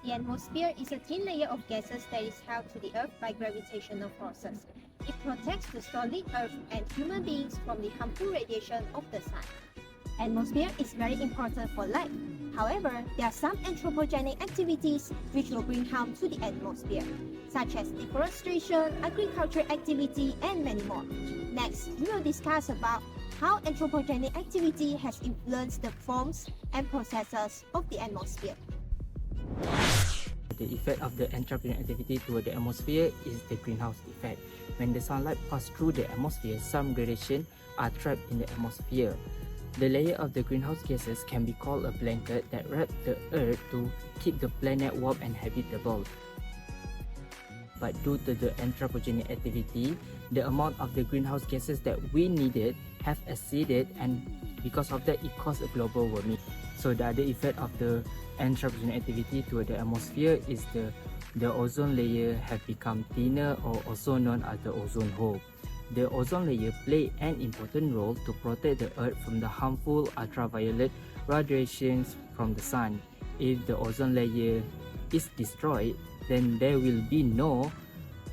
The atmosphere is a thin layer of gases that is held to the Earth by gravitational forces. It protects the solid Earth and human beings from the harmful radiation of the sun. Atmosphere is very important for life. However, there are some anthropogenic activities which will bring harm to the atmosphere, such as deforestation, agricultural activity, and many more. Next, we will discuss about how anthropogenic activity has influenced the forms and processes of the atmosphere. The effect of the anthropogenic activity toward the atmosphere is the greenhouse effect. When the sunlight passes through the atmosphere, some radiation are trapped in the atmosphere. The layer of the greenhouse gases can be called a blanket that wraps the Earth to keep the planet warm and habitable. But due to the anthropogenic activity, the amount of the greenhouse gases that we needed have exceeded, and because of that, it caused a global warming. So the other effect of the anthropogenic activity toward the atmosphere is the ozone layer have become thinner, or also known as the ozone hole. The ozone layer play an important role to protect the Earth from the harmful ultraviolet radiations from the sun. If the ozone layer is destroyed, then there will be no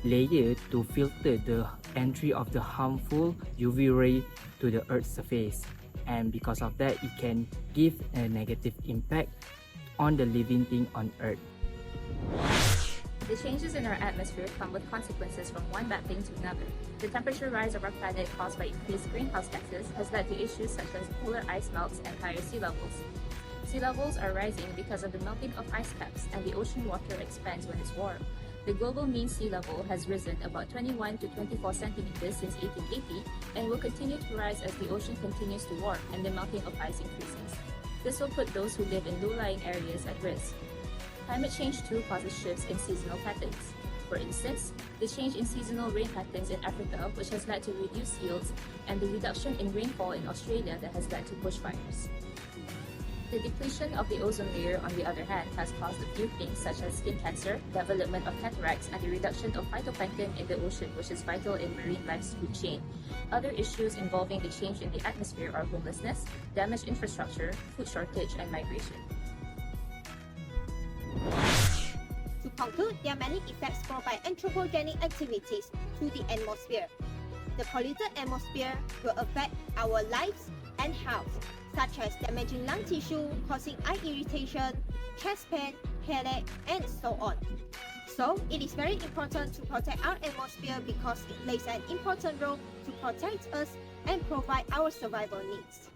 layer to filter the entry of the harmful UV ray to the Earth's surface, and because of that, it can give a negative impact on the living thing on Earth. The changes in our atmosphere come with consequences from one bad thing to another. The temperature rise of our planet caused by increased greenhouse gases has led to issues such as polar ice melts and higher sea levels. Sea levels are rising because of the melting of ice caps, and the ocean water expands when it's warm. The global mean sea level has risen about 21 to 24 centimeters since 1880 and will continue to rise as the ocean continues to warm and the melting of ice increases. This will put those who live in low-lying areas at risk. Climate change too causes shifts in seasonal patterns. For instance, the change in seasonal rain patterns in Africa, which has led to reduced yields, and the reduction in rainfall in Australia that has led to bushfires. The depletion of the ozone layer, on the other hand, has caused a few things such as skin cancer, development of cataracts, and the reduction of phytoplankton in the ocean, which is vital in marine life's food chain. Other issues involving the change in the atmosphere are homelessness, damaged infrastructure, food shortage, and migration. To conclude, there are many effects brought by anthropogenic activities to the atmosphere. The polluted atmosphere will affect our lives and health, such as damaging lung tissue, causing eye irritation, chest pain, headache, and so on. So, it is very important to protect our atmosphere because it plays an important role to protect us and provide our survival needs.